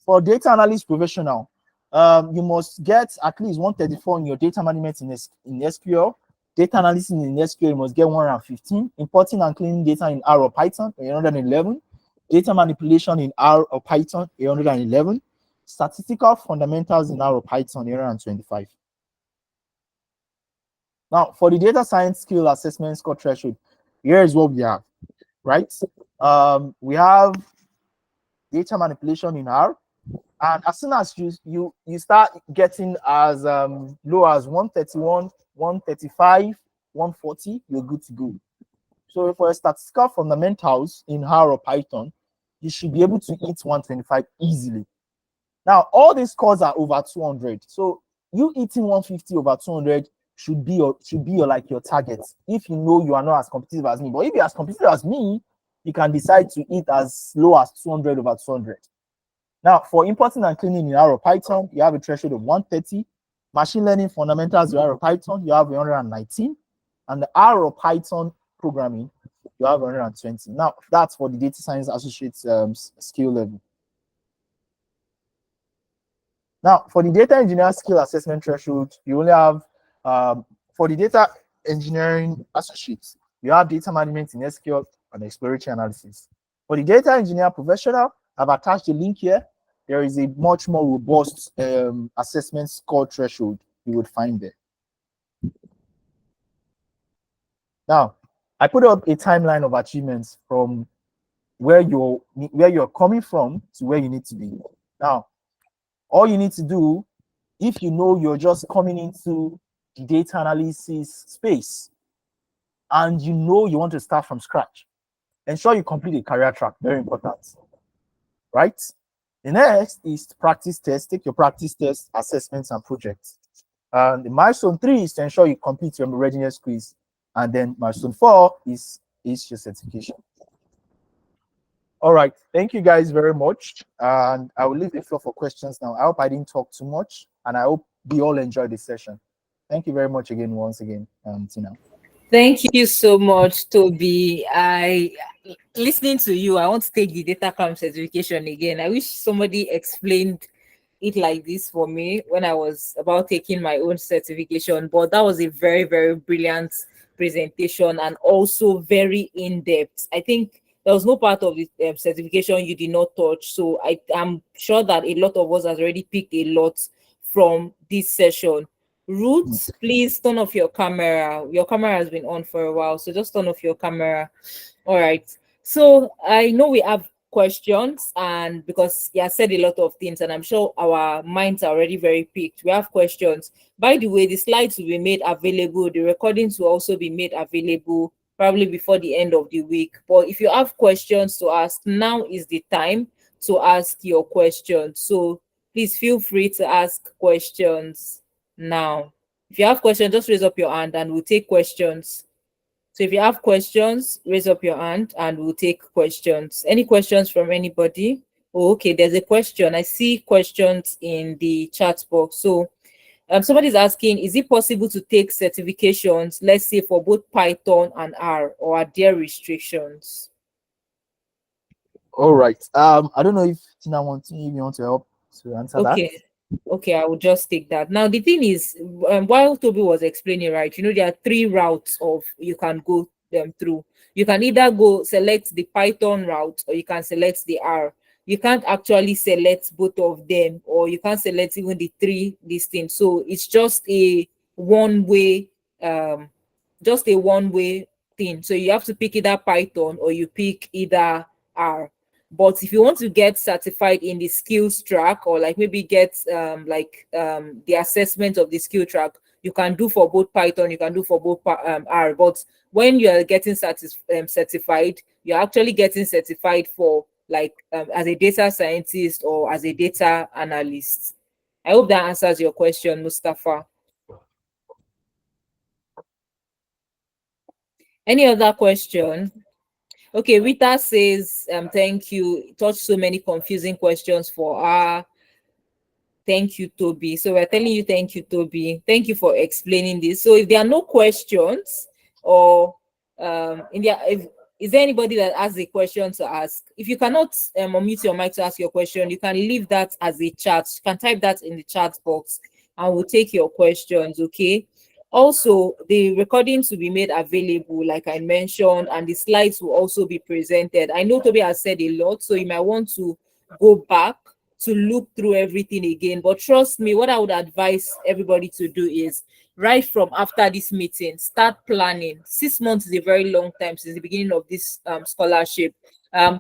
For data analyst professional, you must get at least 134 in your data management in SQL. Data analysis in SQL, you must get 115. Importing and cleaning data in R or Python, 111. Data manipulation in R or Python, 111. Statistical fundamentals in R or Python, 125. Now, for the data science skill assessment score threshold, here is what we have, right? We have data manipulation in R, and as soon as you start getting as low as 131, 135, 140, you're good to go. So for a statistical fundamentals in R or Python, you should be able to hit 125 easily. Now, all these scores are over 200. So you hitting 150 over 200 should be your like your target. If you know you are not as competitive as me, but if you're as competitive as me, you can decide to hit as low as 200 over 200. Now, for importing and cleaning in R or Python, you have a threshold of 130. Machine learning fundamentals in R or Python, you have 119. And the R or Python programming, you have 120. Now, that's for the data science associate skill level. Now, for the data engineer skill assessment threshold, you only have, for the data engineering associates, you have data management in SQL and exploratory analysis. For the data engineer professional, I've attached a link here. There is a much more robust assessment score threshold you would find there. Now, I put up a timeline of achievements from where you're coming from to where you need to be. Now, all you need to do, if you know you're just coming into the data analysis space and you know you want to start from scratch, ensure you complete a career track. Very important, right? The next is practice test. Take your practice test, assessments, and projects. The milestone 3 is to ensure you complete your readiness quiz. And then milestone 4 is your certification. All right, thank you guys very much. And I will leave the floor for questions now. I hope I didn't talk too much, and I hope we all enjoyed this session. Thank you very much again, once again, Tina. Thank you so much, Toby. Listening to you, I want to take the DataCamp certification again. I wish somebody explained it like this for me when I was about taking my own certification, but that was a very, very brilliant presentation and also very in-depth. I think there was no part of the certification you did not touch. So I am sure that a lot of us has already picked a lot from this session. Ruth, please turn off your camera. Your camera has been on for a while, so just turn off your camera. All right. So I know we have questions, and because you have said a lot of things, and I'm sure our minds are already very picked. We have questions. By the way, the slides will be made available. The recordings will also be made available probably before the end of the week. But if you have questions to ask, now is the time to ask your questions. So please feel free to ask questions now. If you have questions, just raise up your hand and we'll take questions. So if you have questions, raise up your hand and we'll take questions. Any questions from anybody? Oh, okay, there's a question. I see questions in the chat box. So somebody's asking, is it possible to take certifications, let's say for both Python and R, or are there restrictions? All right. I don't know if Tina if you want to help to answer that. Okay, I will just take that. Now, the thing is, while Toby was explaining, right, you know, there are 3 routes of you can go them through. You can either go select the Python route or you can select the R. You can't actually select both of them, or you can't select even the 3 things. So it's just a one-way, thing. So you have to pick either Python or you pick either R. But if you want to get certified in the skills track, or like maybe get the assessment of the skill track, you can do for both Python, you can do for both R. But when you are getting certified, you're actually getting certified for as a data scientist or as a data analyst. I hope that answers your question, Mustafa. Any other question? Okay, Rita says, thank you. Touched so many confusing questions for her. Thank you, Toby. So we're telling you, thank you, Toby. Thank you for explaining this. So if there are no questions, or Is there anybody that has a question to ask? If you cannot unmute your mic to ask your question, you can leave that as a chat. You can type that in the chat box and we'll take your questions, okay? Also, the recordings will be made available, like I mentioned, and the slides will also be presented. I know Toby has said a lot, so you might want to go back to look through everything again. But trust me, what I would advise everybody to do is right from after this meeting, start planning. 6 months is a very long time since the beginning of this scholarship.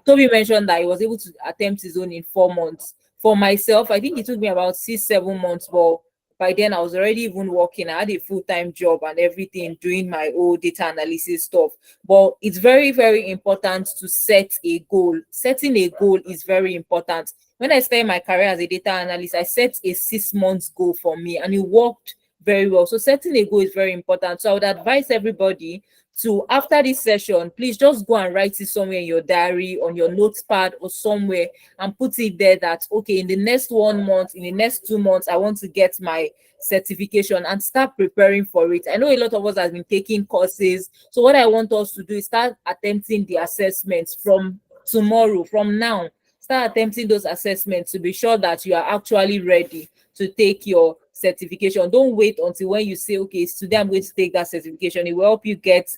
Toby mentioned that he was able to attempt his own in 4 months. For myself, I think it took me about 6-7 months, but by then I was already even working. I had a full-time job and everything, doing my own data analysis stuff. But it's very, very important to set a goal. Setting a goal is very important. When I started my career as a data analyst, I set a 6 months goal for me and it worked very well. So setting a goal is very important. So I would advise everybody to, after this session, please just go and write it somewhere in your diary, on your notepad or somewhere, and put it there that, okay, in the next 1 month, in the next 2 months, I want to get my certification, and start preparing for it. I know a lot of us have been taking courses. So what I want us to do is start attempting the assessments from tomorrow, from now. Start attempting those assessments to be sure that you are actually ready to take your certification. Don't wait until when you say, okay, today I'm going to take that certification. It will help you get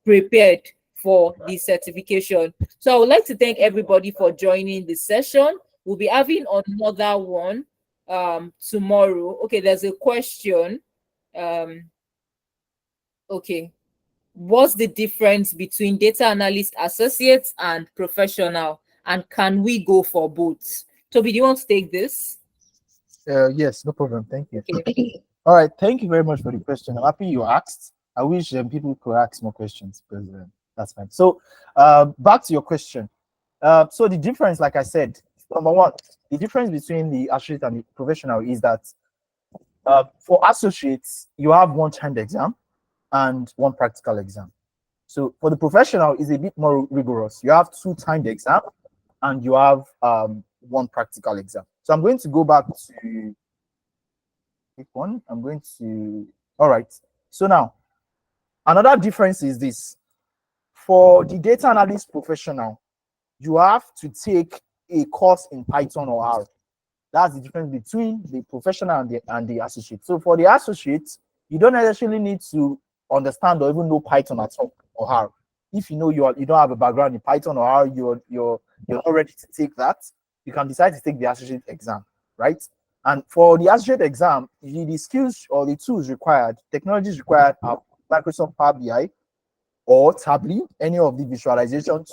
prepared for the certification. So I would like to thank everybody for joining the session. We'll be having another one tomorrow. Okay, there's a question. Okay, what's the difference between data analyst associates and professional, and can we go for both? Toby, do you want to take this? Yes, no problem. Thank you. Okay. All right, thank you very much for the question. I'm happy you asked. I wish people could ask more questions, because that's fine. So back to your question. So the difference, like I said, number one, the difference between the associate and the professional is that for associates, you have one timed exam and one practical exam. So for the professional, it's a bit more rigorous. You have 2 timed exam and you have 1 practical exam. So I'm going to go back to pick one. I'm going to, all right. So now, another difference is this. For the data analyst professional, you have to take a course in Python or R. That's the difference between the professional and the associate. So for the associate, you don't necessarily need to understand or even know Python at all or R. If you know you don't have a background in Python or R, you're not ready to take that, you can decide to take the associate exam, right? And for the associate exam, the skills or the tools required, technologies required are Microsoft Power BI or Tableau, any of the visualizations,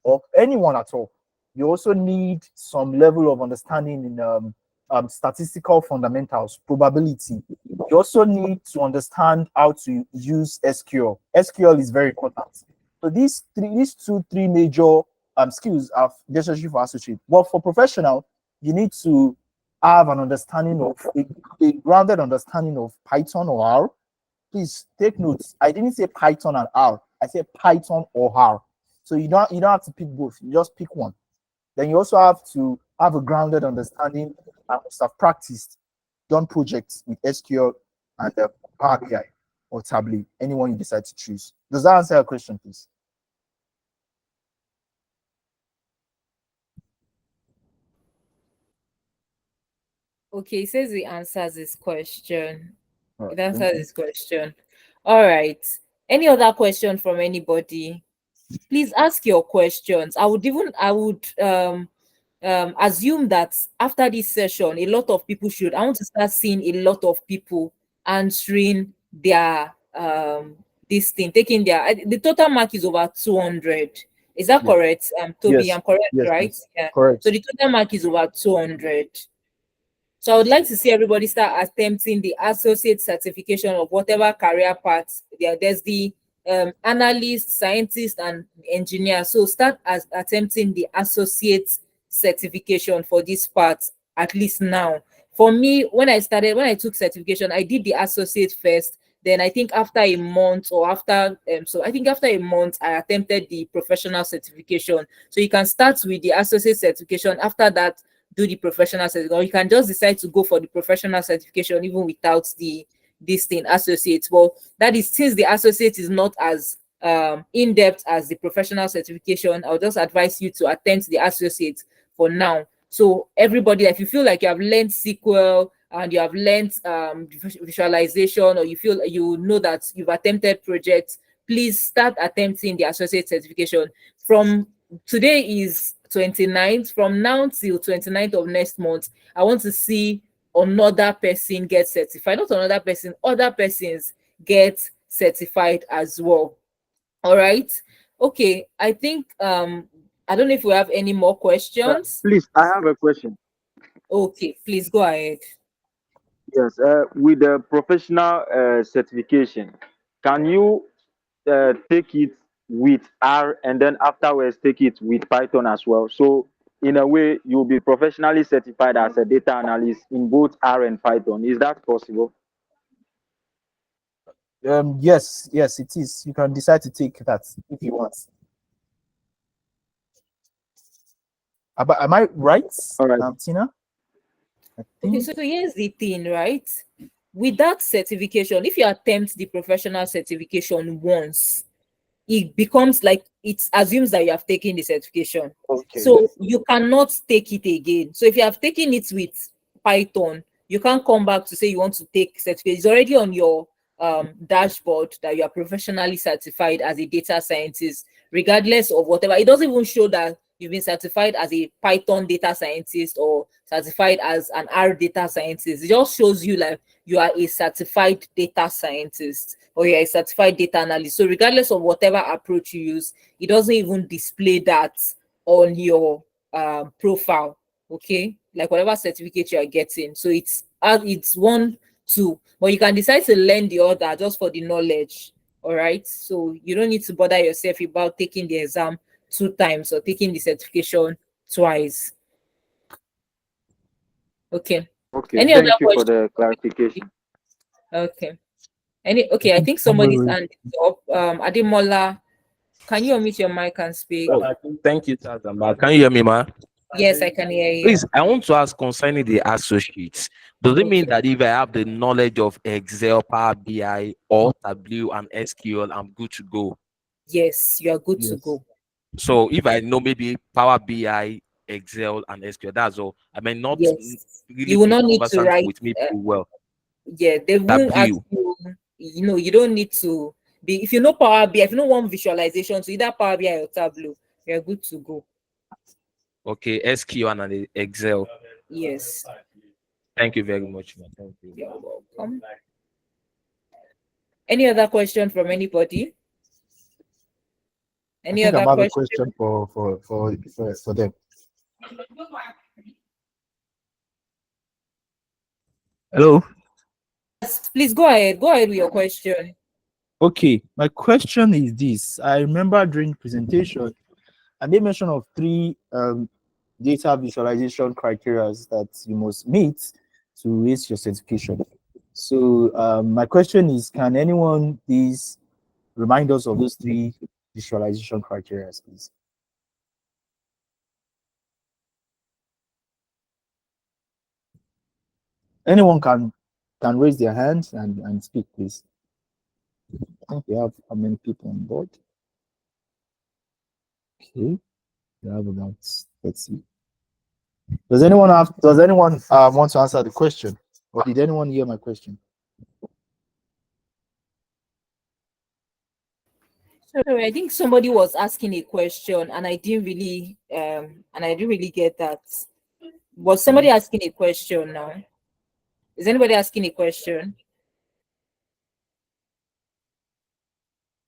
or anyone at all. You also need some level of understanding in statistical fundamentals, probability. You also need to understand how to use SQL. SQL is very important. So these 3 major skills are necessary for associate. But for professional, you need to have an understanding of a grounded understanding of Python or R. Please take notes. I didn't say Python and R. I said Python or R. So you don't have to pick both. You just pick one. Then you also have to have a grounded understanding and have practiced, done projects with SQL and Power BI or Tableau, anyone you decide to choose. Does that answer your question, please? Okay, it says it answers this question. All right, It answers this question. All right. Any other question from anybody? Please ask your questions. I would assume that after this session, a lot of people should. I want to start seeing a lot of people answering their this thing, taking their the total mark is over 200. Is that correct? Toby, yes. I'm correct, Yes, right? yes. Yeah. Correct. So the total mark is over 200. So I would like to see everybody start attempting the associate certification of whatever career path. There's the analyst, scientist, and engineer. So start attempting the associate certification for this part, at least now. For me, when I took certification, I did the associate first. Then I think after a month or after, after a month, I attempted the professional certification. So you can start with the associate certification. After that, do the professional certification, or you can just decide to go for the professional certification even without this thing associate. Well, that is, since the associate is not as in depth as the professional certification, I'll just advise you to attempt the associate for now. So everybody, if you feel like you have learned SQL and you have learned visualization, or you feel you know that you've attempted projects, please start attempting the associate certification. From today is 29th, from now till 29th of next month, I want to see another person get certified. Not another person, other persons get certified as well. All right. Okay. I think I don't know if we have any more questions. Please, I have a question. Okay, please go ahead. Yes, with the professional certification, can you take it with R and then afterwards take it with Python as well? So in a way, you'll be professionally certified as a data analyst in both R and Python. Is that possible? Yes, it is. You can decide to take that if you want. Am I right, All right. Tina? Okay, so here's the thing, right? With that certification, if you attempt the professional certification once, it becomes like it assumes that you have taken the certification. Okay. So you cannot take it again. So if you have taken it with Python, you can't come back to say you want to take certificate. It's already on your dashboard that you are professionally certified as a data scientist, regardless of whatever. It doesn't even show that you've been certified as a Python data scientist or certified as an R data scientist. It just shows you like you are a certified data scientist or you're a certified data analyst. So regardless of whatever approach you use, it doesn't even display that on your profile. Okay, like whatever certificate you are getting. So it's 1, 2, but you can decide to learn the other just for the knowledge. All right, so you don't need to bother yourself about taking the exam 2 times or taking the certification twice. Okay. Okay. Any Thank other you for question? the clarification. Okay. Okay, I think somebody's hand is up. Ademola, can you unmute your mic and speak? Thank you, Tazamba. Can you hear me, ma? Yes, I can hear you. Please, I want to ask concerning the associates. Does it mean Okay. that if I have the knowledge of Excel, Power BI, or W and SQL, I'm good to go? Yes, you are good to Yes. go. So if I know maybe Power BI, Excel, and SQL, that's all. I may not Yes. really You will be not need to conversant write. with me too well. Yeah, they won't ask W. you. You know, you don't need to be. If you know Power BI, if you know one visualization, so either Power BI or Tableau, you're good to go. Okay, SQL and Excel. Yes. Thank you very much, ma. Thank you. You're welcome. Any other question from anybody? I Any think I other have a question? question for them. Hello. Yes, please go ahead. Go ahead with your question. Okay, my question is this. I remember during presentation, I made mention of 3 data visualization criteria that you must meet to raise your certification. So my question is, can anyone please remind us of those 3 visualization criteria, please? Anyone can raise their hands and speak, please. I think we have how many people on board? Okay, we have about, let's see. Does anyone want to answer the question? Or did anyone hear my question? Sorry, I think somebody was asking a question and I didn't really get that. Was somebody asking a question now? Is anybody asking a question?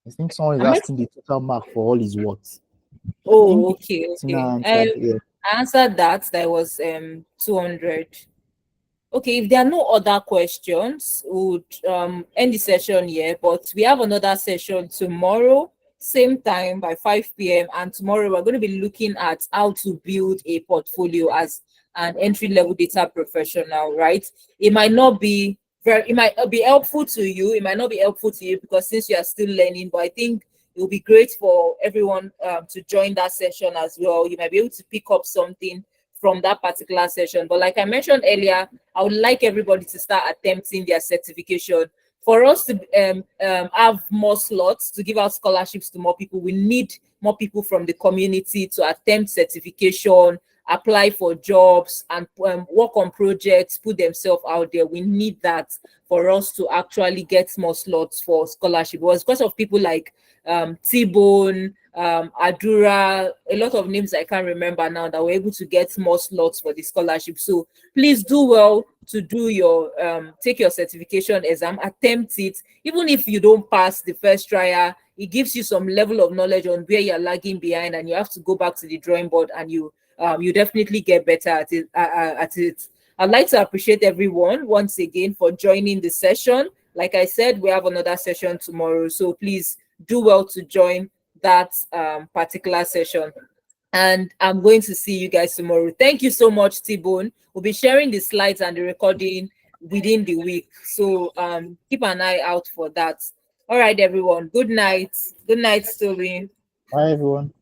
I think someone is Am I- asking the total mark for all his works. Oh, okay. Tina answered, yeah. I answered that. That was 200. Okay, if there are no other questions, we would end the session here. But we have another session tomorrow, same time by 5 p.m. And tomorrow we're going to be looking at how to build a portfolio as an entry-level data professional, right? It might not be it might be helpful to you. It might not be helpful to you because since you are still learning, but I think it will be great for everyone to join that session as well. You might be able to pick up something from that particular session. But like I mentioned earlier, I would like everybody to start attempting their certification for us to have more slots to give out scholarships to more people, we need more people from the community to attempt certification, apply for jobs, and work on projects, put themselves out there. We need that for us to actually get more slots for scholarship. It was because of people like T-Bone, Adura, a lot of names I can't remember now, that were able to get more slots for the scholarship. So please do well to do your take your certification exam, attempt it. Even if you don't pass the first trial, it gives you some level of knowledge on where you're lagging behind, and you have to go back to the drawing board, and you definitely get better at it. I'd like to appreciate everyone once again for joining the session. Like I said, we have another session tomorrow, so please do well to join that particular session. And I'm going to see you guys tomorrow. Thank you so much, T-Bone. We'll be sharing the slides and the recording within the week, so keep an eye out for that. All right, everyone. Good night. Good night, Toby. Bye, everyone.